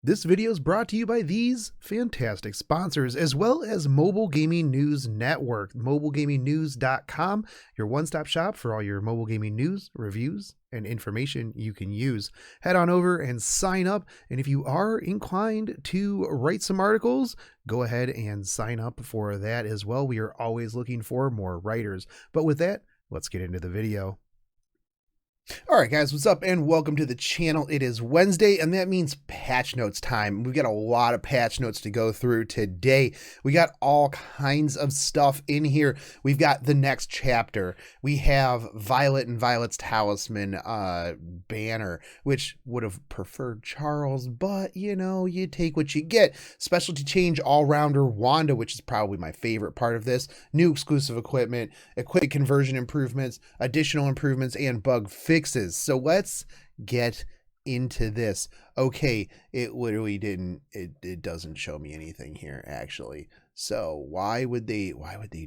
This video is brought to you by these fantastic sponsors, as well as Mobile Gaming News Network, mobilegamingnews.com, your one-stop shop for all your mobile gaming news, reviews, and information you can use. Head on over and sign up, and if you are inclined to write some articles, go ahead and sign up for that as well. We are always looking for more writers. But with that, let's get into the video. All right, guys, what's up and welcome to the channel. It is Wednesday, and that means patch notes time. We've got a lot of patch notes to go through today. We got all kinds of stuff in here. We've got the next chapter. We have Violet and Violet's Talisman banner, which would have preferred Charles, but you know, you take what you get. Specialty change all-rounder Wanda, which is probably my favorite part of this. New exclusive equipment, equipment conversion improvements, additional improvements, and bug fixes. So let's get into this. Okay, it literally didn't, it doesn't show me anything here actually. So why would they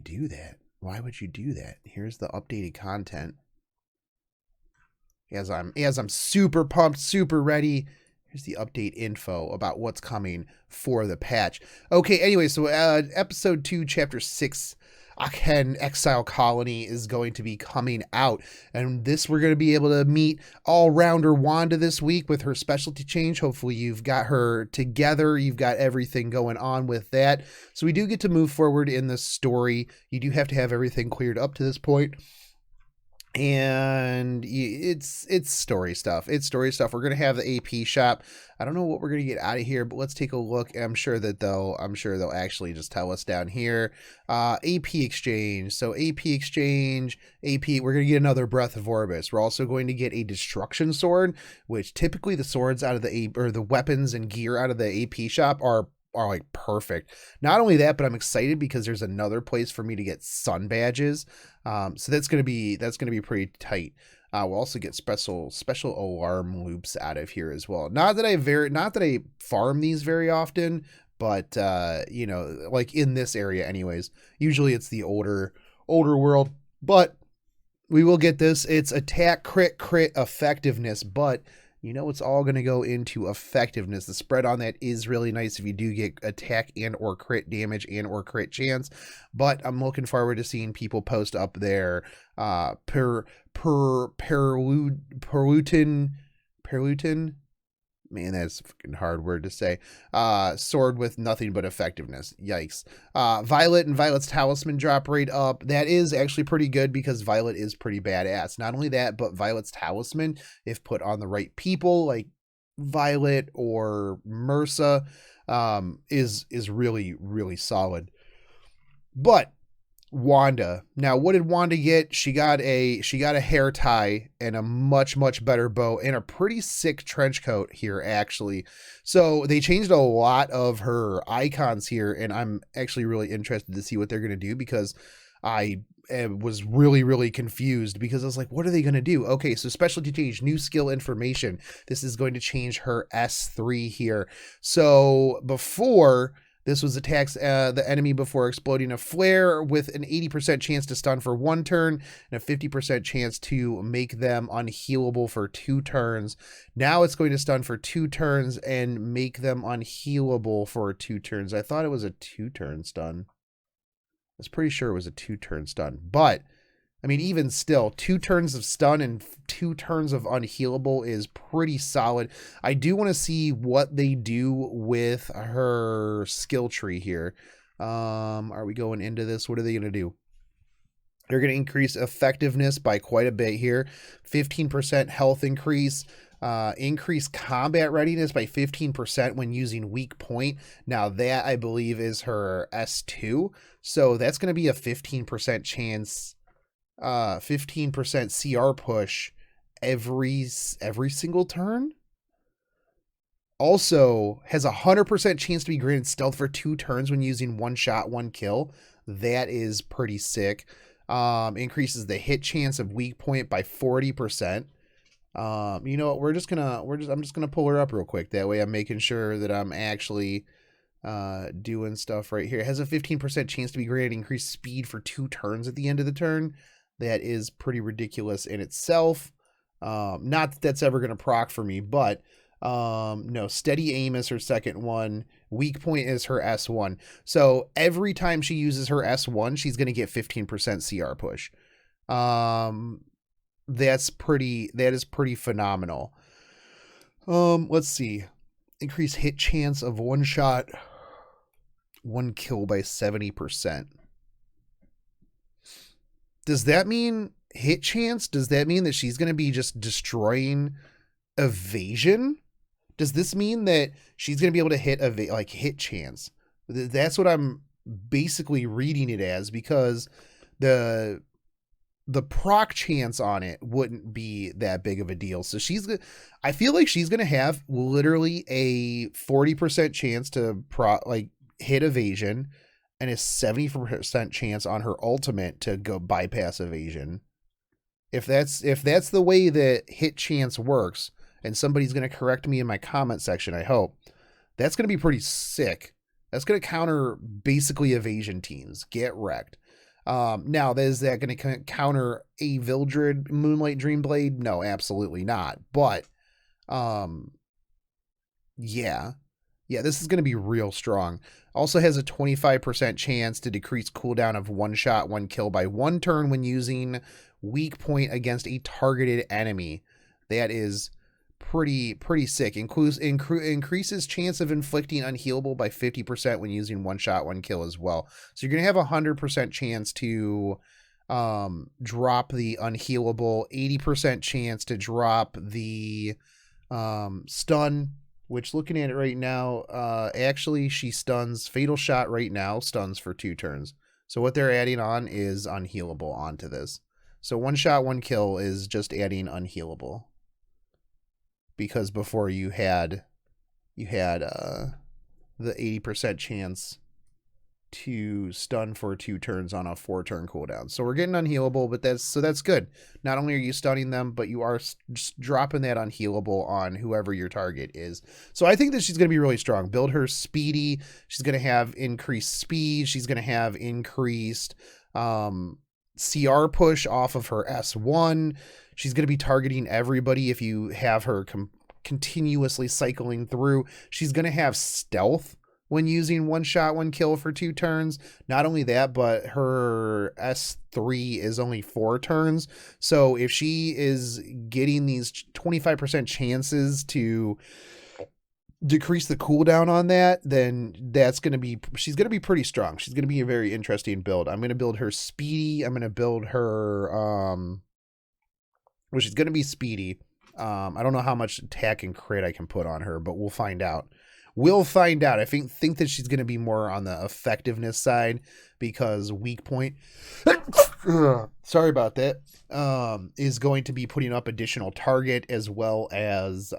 do that? Why would you do that? Here's the updated content. As I'm super pumped, super ready. Here's the update info about what's coming for the patch. Okay, anyway, so episode 2, chapter 6, Aken Exile Colony is going to be coming out, and this we're going to be able to meet all-rounder Wanda this week with her specialty change. Hopefully you've got her together, you've got everything going on with that, so we do get to move forward in the story. You do have to have everything cleared up to this point, and it's story stuff. We're going to have the AP shop. I don't know what we're going to get out of here, but let's take a look. I'm sure they'll actually just tell us down here. AP exchange. So AP exchange, we're going to get another Breath of Orbis. We're also going to get a destruction sword, which typically the swords out of the weapons and gear out of the AP shop are like perfect. Not only that, but I'm excited because there's another place for me to get sun badges. So that's gonna be pretty tight. We'll also get special alarm loops out of here as well. Not that I farm these very often, but you know, like in this area anyways. Usually it's the older world, but we will get this. It's attack, crit effectiveness, but you know, it's all going to go into effectiveness. The spread on that is really nice if you do get attack and or crit damage and or crit chance. But I'm looking forward to seeing people post up their Perlutin. Man, that's a fucking hard word to say. Sword with nothing but effectiveness. Yikes. Violet and Violet's Talisman drop rate up. That is actually pretty good because Violet is pretty badass. Not only that, but Violet's Talisman, if put on the right people, like Violet or Mersa, is really, really solid. But Wanda. Now, what did Wanda get? She got a hair tie and a much better bow and a pretty sick trench coat here actually. So they changed a lot of her icons here, and I'm actually really interested to see what they're going to do because I was really confused because I was like, what are they going to do? Okay, so specialty change, new skill information. This is going to change her S3 here. So before, this was attacks the enemy before exploding a flare with an 80% chance to stun for 1 turn and a 50% chance to make them unhealable for 2 turns. Now it's going to stun for 2 turns and make them unhealable for 2 turns. I thought it was a 2-turn stun. I was pretty sure it was a 2-turn stun, but I mean, even still, 2 turns of stun and 2 turns of unhealable is pretty solid. I do want to see what they do with her skill tree here. Are we going into this? What are they going to do? They're going to increase effectiveness by quite a bit here. 15% health increase. Increase combat readiness by 15% when using weak point. Now that, I believe, is her S2. So that's going to be a 15% chance... 15% CR push every single turn. Also has a 100% chance to be granted stealth for 2 turns when using 1 shot, 1 kill. That is pretty sick. Increases the hit chance of weak point by 40%. You know what, I'm just gonna pull her up real quick. That way I'm making sure that I'm actually doing stuff right here. It has a 15% chance to be granted increased speed for 2 turns at the end of the turn. That is pretty ridiculous in itself. Not that that's ever going to proc for me, but No, steady aim is her second one. Weak point is her S1. So every time she uses her S1, she's going to get 15% CR push. That is pretty phenomenal. Let's see. Increase hit chance of one shot, one kill by 70%. Does that mean hit chance? Does that mean that she's going to be just destroying evasion? Does this mean that she's going to be able to hit hit chance? That's what I'm basically reading it as, because the proc chance on it wouldn't be that big of a deal. So I feel like she's going to have literally a 40% chance to hit evasion and a 70% chance on her ultimate to go bypass evasion. If that's the way that hit chance works, and somebody's going to correct me in my comment section, I hope, that's going to be pretty sick. That's going to counter basically evasion teams. Get wrecked. Now, is that going to counter a Vildred Moonlight Dreamblade? No, absolutely not. But, yeah, this is going to be real strong. Also has a 25% chance to decrease cooldown of one shot, one kill by one turn when using weak point against a targeted enemy. That is pretty sick. Increases chance of inflicting unhealable by 50% when using one shot, one kill as well. So you're going to have 100% chance to drop the unhealable, 80% chance to drop the stun, which, looking at it right now, actually she stuns Fatal Shot right now, stuns for 2 turns. So what they're adding on is unhealable onto this. So one shot, one kill is just adding unhealable. Because before you had the 80% chance to stun for 2 turns on a 4-turn cooldown. So we're getting unhealable, but that's good. Not only are you stunning them, but you are just dropping that unhealable on whoever your target is. So I think that she's going to be really strong. Build her speedy. She's going to have increased speed. She's going to have increased CR push off of her S1. She's going to be targeting everybody if you have her continuously cycling through. She's going to have stealth when using one shot, one kill for 2 turns. Not only that, but her S3 is only 4 turns. So if she is getting these 25% chances to decrease the cooldown on that, then she's going to be pretty strong. She's going to be a very interesting build. I'm going to build her speedy. I'm going to build her, she's going to be speedy. I don't know how much attack and crit I can put on her, but we'll find out. I think that she's going to be more on the effectiveness side, because weak point, sorry about that, is going to be putting up additional target, as well as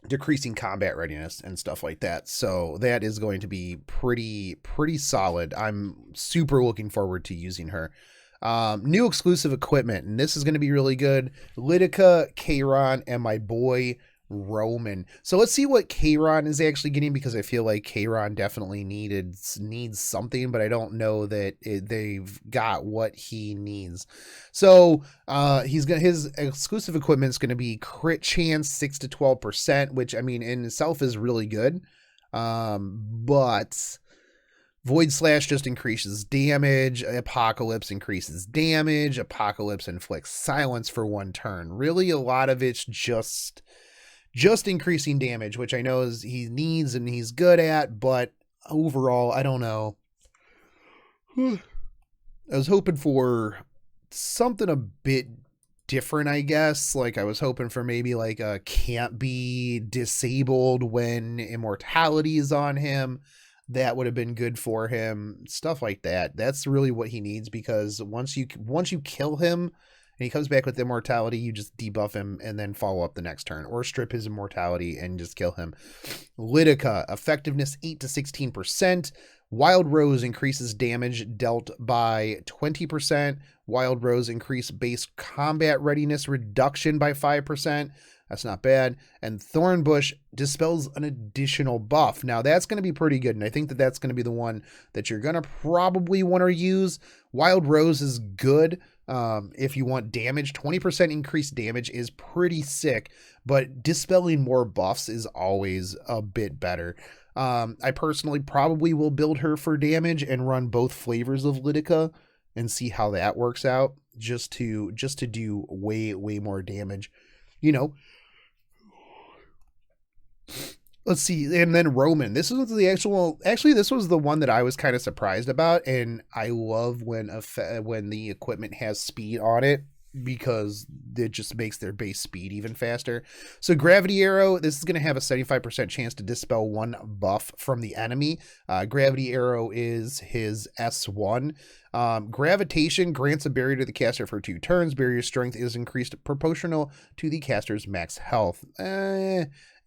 decreasing combat readiness and stuff like that. So that is going to be pretty solid. I'm super looking forward to using her. New exclusive equipment, and this is going to be really good. Lytica, Kieran, and my boy Roman. So let's see what Kieran is actually getting, because I feel like Kieran definitely needs something, but I don't know that they've got what he needs. So his exclusive equipment is going to be crit chance 6 to 12%, which, I mean, in itself is really good. But Void Slash just increases damage. Apocalypse increases damage. Apocalypse inflicts silence for 1 turn. Really, a lot of it's just increasing damage, which I know he needs and he's good at, but overall, I don't know. I was hoping for something a bit different, I guess. Like, I was hoping for maybe like a can't be disabled when immortality is on him. That would have been good for him. Stuff like that. That's really what he needs, because once you kill him and he comes back with immortality, you just debuff him and then follow up the next turn, or strip his immortality and just kill him. Lytica, effectiveness 8 to 16%. Wild Rose increases damage dealt by 20%. Wild Rose increase base combat readiness reduction by 5%. That's not bad. And Thornbush dispels an additional buff. Now, that's going to be pretty good, and I think that that's going to be the one that you're going to probably want to use. Wild Rose is good if you want damage. 20% increased damage is pretty sick, but dispelling more buffs is always a bit better. I personally probably will build her for damage and run both flavors of Lidica and see how that works out, just to do way more damage, you know. Let's see. And then Roman. This is the actually, this was the one that I was kind of surprised about. And I love when the equipment has speed on it, because it just makes their base speed even faster. So Gravity Arrow, this is going to have a 75% chance to dispel one buff from the enemy. Gravity Arrow is his S1. Gravitation grants a barrier to the caster for 2 turns. Barrier strength is increased proportional to the caster's max health.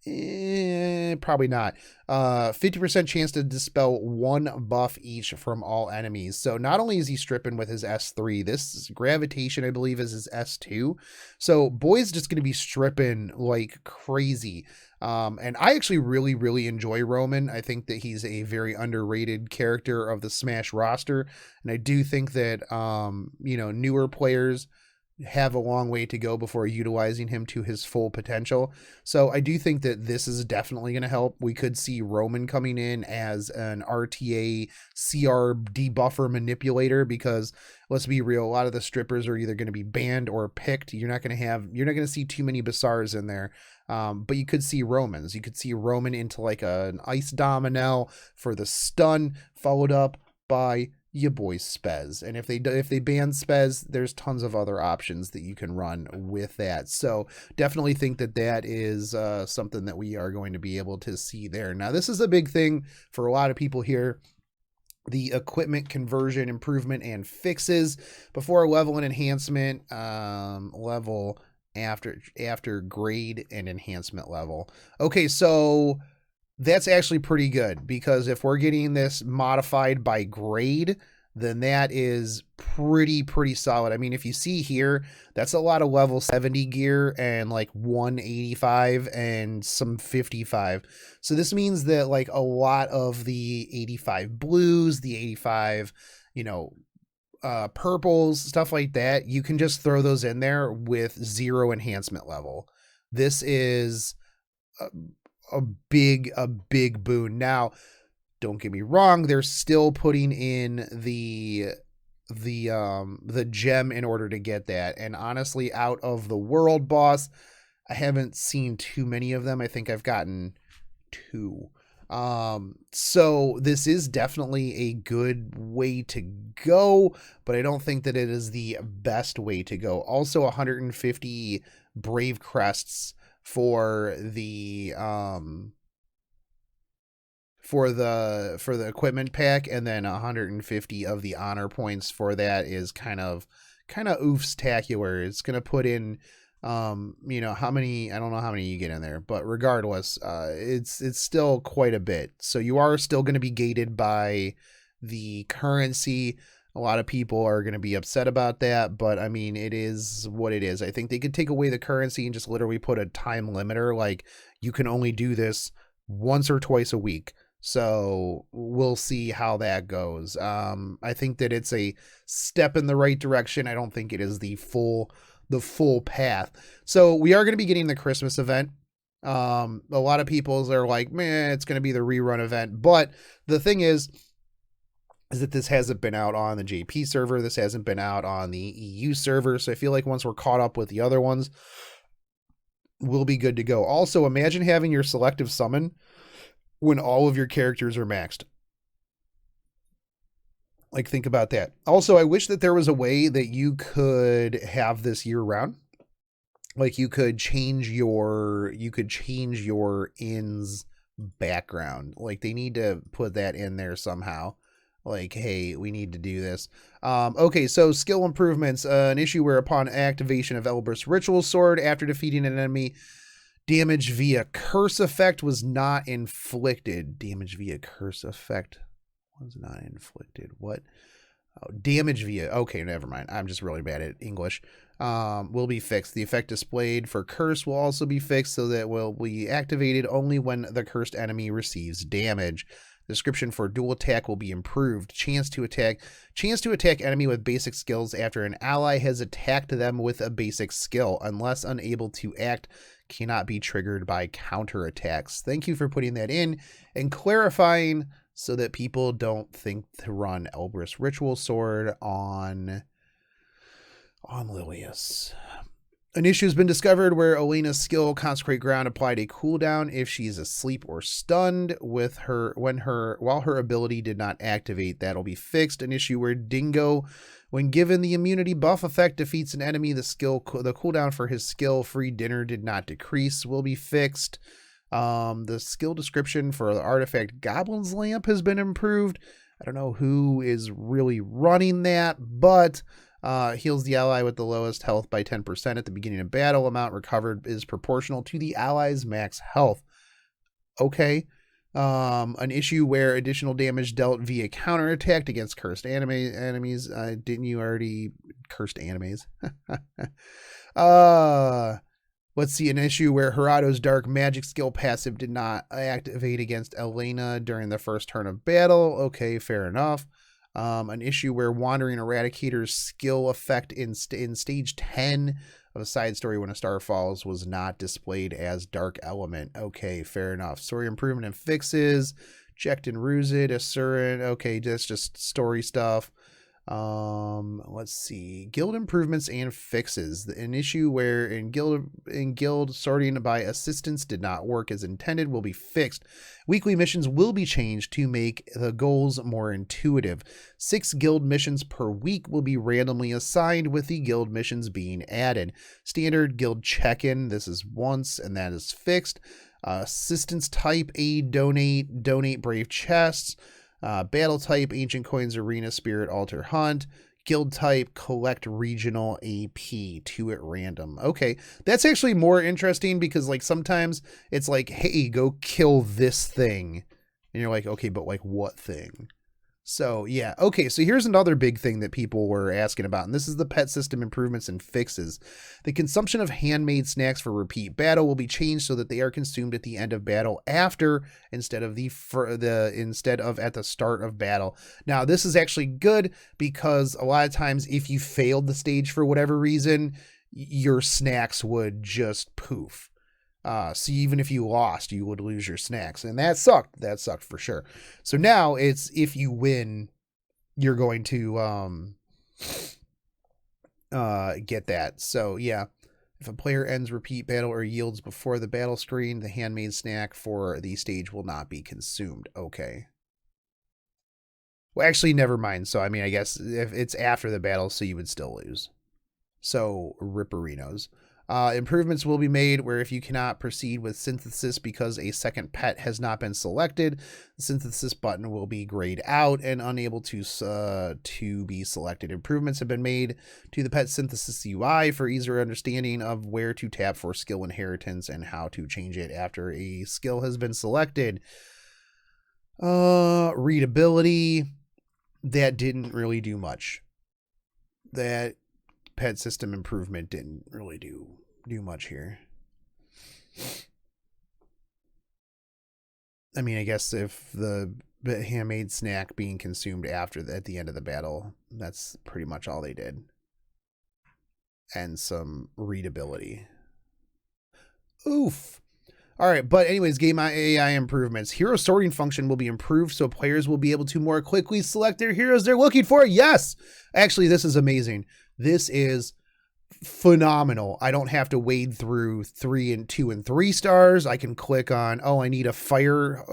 Probably not. 50% chance to dispel 1 buff each from all enemies. So not only is he stripping with his S3, this gravitation, I believe, is his S2. So boy's just going to be stripping like crazy. And I actually really enjoy Roman. I think that he's a very underrated character of the Smash roster. And I do think that, newer players have a long way to go before utilizing him to his full potential. So I do think that this is definitely going to help. We could see Roman coming in as an RTA CR debuffer manipulator, because let's be real, a lot of the strippers are either going to be banned or picked. You're not going to see too many Basars in there. But you could see Romans. You could see Roman into like an Ice Domino for the stun, followed up by your boy Spez. And if they ban Spez, there's tons of other options that you can run with that. So definitely think that that is something that we are going to be able to see there. Now, this is a big thing for a lot of people here. The equipment conversion improvement and fixes before level and enhancement, level after grade and enhancement level. Okay, so that's actually pretty good, because if we're getting this modified by grade, then that is pretty solid. I mean, if you see here, that's a lot of level 70 gear and like 185 and some 55. So this means that like a lot of the 85 blues, the 85, purples, stuff like that, you can just throw those in there with 0 enhancement level. This is a big boon. Now, don't get me wrong, they're still putting in the gem in order to get that. And honestly, out of the world boss, I haven't seen too many of them. I think I've gotten 2. So this is definitely a good way to go, but I don't think that it is the best way to go. Also, 150 Brave Crests for the equipment pack, and then 150 of the honor points for that is kind of oofstacular. It's gonna put in how many, I don't know how many you get in there, but regardless, it's still quite a bit. So you are still going to be gated by the currency. A lot of people are going to be upset about that, but I mean, it is what it is. I think they could take away the currency and just literally put a time limiter, like you can only do this once or twice a week. So we'll see how that goes. I think that it's a step in the right direction. I don't think it is the full path. So we are going to be getting the Christmas event. A lot of people are like, man, it's going to be the rerun event. But the thing is that this hasn't been out on the JP server. This hasn't been out on the EU server. So I feel like once we're caught up with the other ones, we'll be good to go. Also, imagine having your selective summon when all of your characters are maxed. Like, think about that. Also, I wish that there was a way that you could have this year round. Like, you could change your in's background. Like, they need to put that in there somehow. Like, hey, we need to do this. Okay, so skill improvements. An issue where upon activation of Elber's Ritual Sword after defeating an enemy, damage via curse effect was not inflicted. Damage via curse effect. Was not inflicted. What? Oh, damage via. Okay, never mind. I'm just really bad at English. Will be fixed. The effect displayed for curse will also be fixed so that it will be activated only when the cursed enemy receives damage. Description for dual attack will be improved. Chance to attack enemy with basic skills after an ally has attacked them with a basic skill. Unless unable to act, cannot be triggered by counterattacks. Thank you for putting that in and clarifying so that people don't think to run Elbrus Ritual Sword on Lilius. An issue has been discovered where Elena's skill Consecrate Ground applied a cooldown if she's asleep or stunned while her ability did not activate. That'll be fixed. An issue where Dingo, when given the immunity buff effect, defeats an enemy. The cooldown for his skill Free Dinner did not decrease, will be fixed. The skill description for the artifact Goblin's Lamp has been improved. I don't know who is really running that, but heals the ally with the lowest health by 10% at the beginning of battle. Amount recovered is proportional to the ally's max health. Okay. An issue where additional damage dealt via counterattack against cursed enemies. Didn't you already cursed enemies? Let's see, an issue where Herado's dark magic skill passive did not activate against Elena during the first turn of battle. Okay, fair enough. An issue where Wandering Eradicator's skill effect in stage 10 of a side story when a star falls was not displayed as dark element. Okay, fair enough. Story improvement and fixes. Checked and Ruzid, Asurin. Okay, that's just story stuff. Let's see, guild improvements and fixes. An issue where in guild sorting by assistance did not work as intended will be fixed. Weekly missions will be changed to make the goals more intuitive. 6 guild missions per week will be randomly assigned, with the guild missions being added. Standard guild check-in, this is once, and that is fixed. Assistance type, aid, donate brave chests. Battle type, Ancient Coins, Arena, Spirit, Altar, Hunt. Guild type, collect regional AP, 2 at random. Okay, that's actually more interesting because like sometimes it's like, hey, go kill this thing. And you're like, okay, but like what thing? So yeah, okay, so here's another big thing that people were asking about, and this is the pet system improvements and fixes. The consumption of handmade snacks for repeat battle will be changed so that they are consumed at the end of battle instead of at the start of battle. Now, this is actually good because a lot of times if you failed the stage for whatever reason, your snacks would just poof. So even if you lost, you would lose your snacks, and that sucked. That sucked for sure. So now it's, if you win, you're going to get that. So yeah, if a player ends repeat battle or yields before the battle screen, the handmade snack for the stage will not be consumed. Okay. Well, actually, never mind. So I mean, I guess if it's after the battle, so you would still lose. So ripperinos. Improvements will be made where if you cannot proceed with synthesis because a second pet has not been selected, the synthesis button will be grayed out and unable to be selected. Improvements have been made to the pet synthesis UI for easier understanding of where to tap for skill inheritance and how to change it after a skill has been selected. Readability, that didn't really do much. That pet system improvement didn't really do much here. I mean, I guess if the handmade snack being consumed at the end of the battle, that's pretty much all they did. And some readability. Oof. All right, but anyways, game AI improvements. Hero sorting function will be improved so players will be able to more quickly select their heroes they're looking for. Yes! Actually, this is amazing. This is phenomenal. I don't have to wade through 3 and 2 and 3 stars. I can click on, oh, I need a fire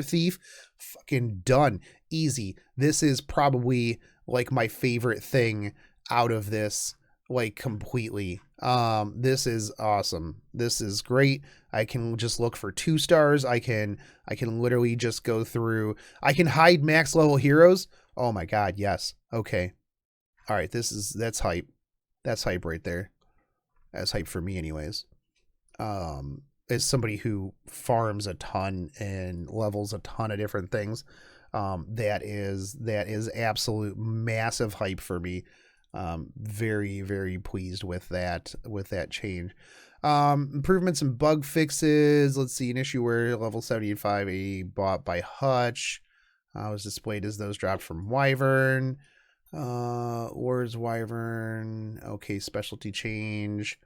thief. Fucking done. Easy. This is probably like my favorite thing out of this, like completely. This is awesome. This is great. I can just look for 2 stars. I can literally just go through. I can hide max level heroes. Oh my God. Yes. Okay. All right. That's hype. That's hype right there. That's hype for me anyways. As somebody who farms a ton and levels a ton of different things, That is absolute massive hype for me. Very, very pleased with that change. Improvements and bug fixes. Let's see, an issue where level 75 a bought by Hutch was displayed as those dropped from Wyvern. Where's Wyvern? Okay, specialty change.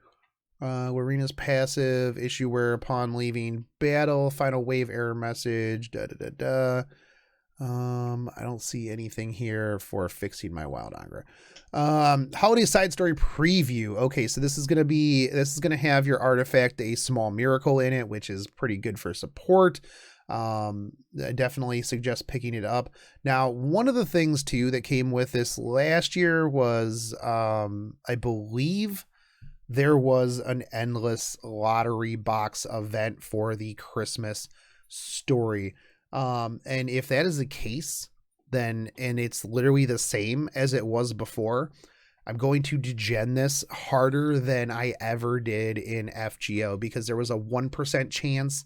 Warina's passive issue where upon leaving battle, final wave error message. I don't see anything here for fixing my wild Angra. Holiday side story preview. Okay, so this is gonna have your artifact a small miracle in it, which is pretty good for support. I definitely suggest picking it up. Now, one of the things too that came with this last year was I believe there was an endless lottery box event for the Christmas story. And if that is the case, then, and it's literally the same as it was before, I'm going to degen this harder than I ever did in FGO, because there was a 1% chance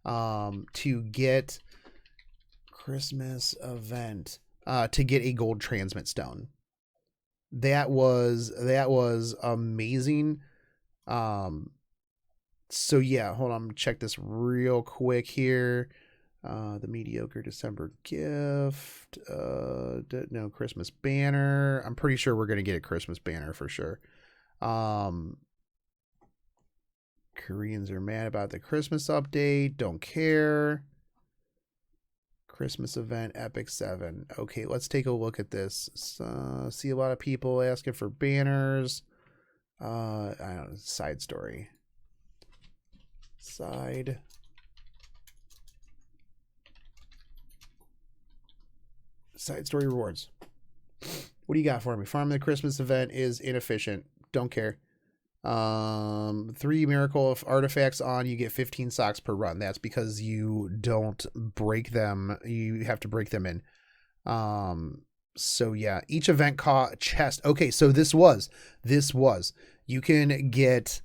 to get Christmas event to get a gold transmit stone. That was amazing. So yeah, hold on, check this real quick here. The mediocre December gift. No Christmas banner. I'm pretty sure we're gonna get a Christmas banner for sure. Koreans are mad about the Christmas update. Don't care. Christmas event, Epic 7. Okay, let's take a look at this. See a lot of people asking for banners. I don't know, side story. Side story rewards. What do you got for me? Farming the Christmas event is inefficient. Don't care. 3 miracle artifacts on, you get 15 socks per run. That's because you don't break them. You have to break them in. So yeah, each event chest. Okay, so this was you can get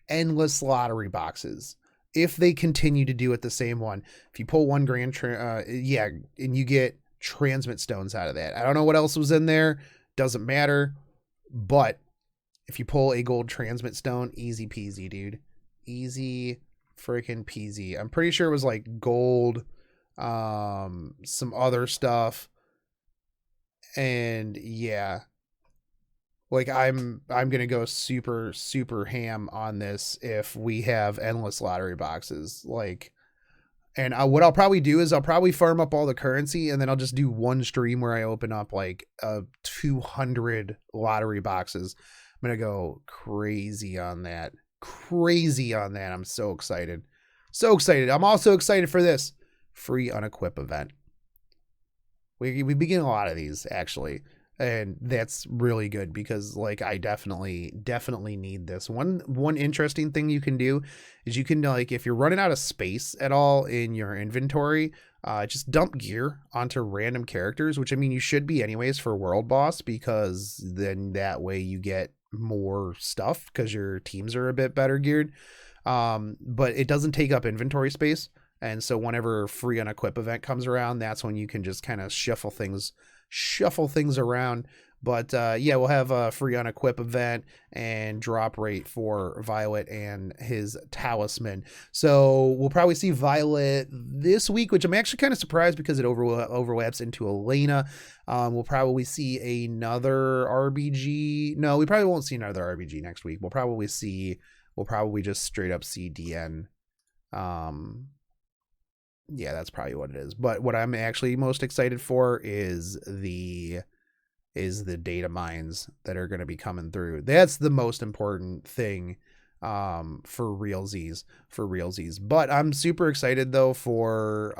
endless lottery boxes if they continue to do it the same one. If you pull one grand and you get transmit stones out of that. I don't know what else was in there, doesn't matter, but if you pull a gold transmit stone, easy peasy, dude. Easy freaking peasy. I'm pretty sure it was like gold, some other stuff. And yeah, like I'm gonna go super, super ham on this if we have endless lottery boxes. Like, and what I'll probably do is I'll probably farm up all the currency, and then I'll just do one stream where I open up like 200 lottery boxes. I'm gonna go crazy on that. I'm so excited. I'm also excited for this free unequip event. We begin a lot of these actually, and that's really good because like I definitely need this. One interesting thing you can do is you can, like, if you're running out of space at all in your inventory, just dump gear onto random characters, which I mean you should be anyways for world boss, because then that way you get more stuff because your teams are a bit better geared. But it doesn't take up inventory space, and so whenever free unequip event comes around, that's when you can just kind of shuffle things around. But yeah, we'll have a free unequip event and drop rate for Violet and his Talisman. So we'll probably see Violet this week, which I'm actually kind of surprised because it overlaps into Elena. We'll probably see another RBG. No, we probably won't see another RBG next week. We'll probably just straight up see DN. Yeah, that's probably what it is. But what I'm actually most excited for is the data mines that are going to be coming through. That's the most important thing for realsies. But I'm super excited though for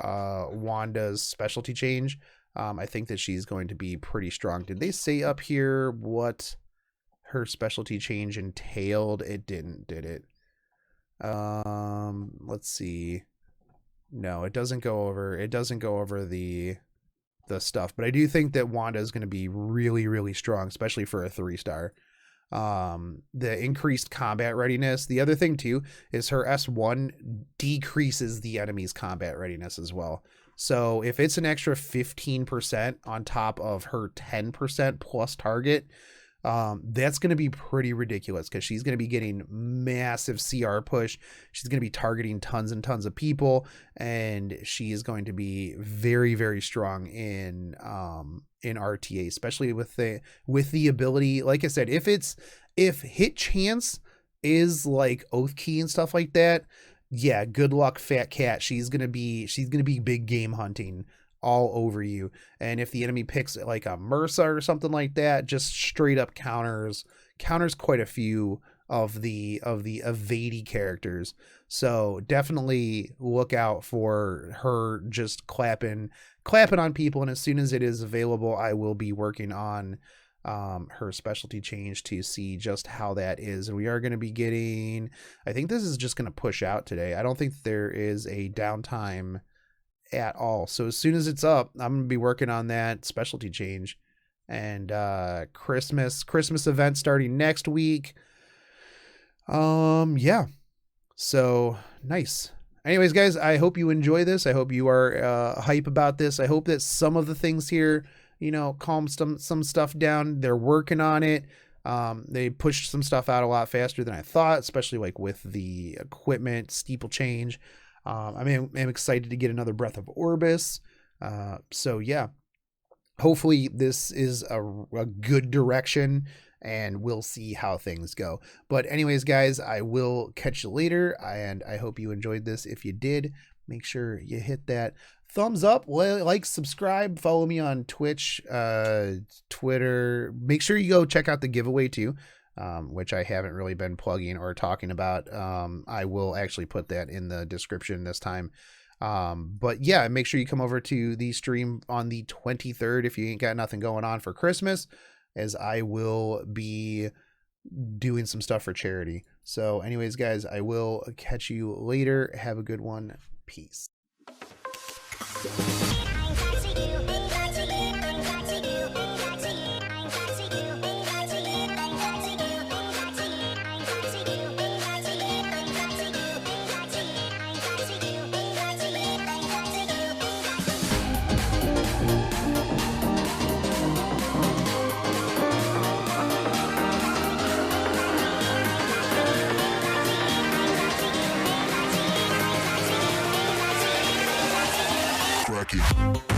Wanda's specialty change. I think that she's going to be pretty strong. Did they say up here what her specialty change entailed? It didn't, did it? Let's see. No, it doesn't go over the stuff, but I do think that Wanda is going to be really, really strong, especially for a 3-star. The increased combat readiness. The other thing too is her S1 decreases the enemy's combat readiness as well. So if it's an extra 15% on top of her 10% plus target, that's going to be pretty ridiculous because she's going to be getting massive CR push. She's going to be targeting tons and tons of people, and she is going to be very, very strong in RTA, especially with the ability. Like I said, if hit chance is like oath key and stuff like that, yeah, good luck, fat cat. She's gonna be big game hunting all over you. And if the enemy picks like a MRSA or something like that, just straight up counters quite a few of the evadey characters. So definitely look out for her just clapping on people. And as soon as it is available, I will be working on her specialty change to see just how that is. And we are going to be getting, I think this is just going to push out today. I don't think there is a downtime at all. So as soon as it's up, I'm going to be working on that specialty change. And Christmas event starting next week. Yeah. So nice. Anyways, guys, I hope you enjoy this. I hope you are hype about this. I hope that some of the things here, you know, calm some stuff down. They're working on it. They pushed some stuff out a lot faster than I thought, especially like with the equipment steeple change. I'm excited to get another Breath of Orbis. So yeah, hopefully this is a good direction, and we'll see how things go. But anyways, guys, I will catch you later, and I hope you enjoyed this. If you did, make sure you hit that thumbs up, like, subscribe, follow me on Twitch, Twitter. Make sure you go check out the giveaway too, which I haven't really been plugging or talking about. I will actually put that in the description this time. But yeah, make sure you come over to the stream on the 23rd if you ain't got nothing going on for Christmas, as I will be doing some stuff for charity. So anyways, guys, I will catch you later. Have a good one. Peace. Crack it.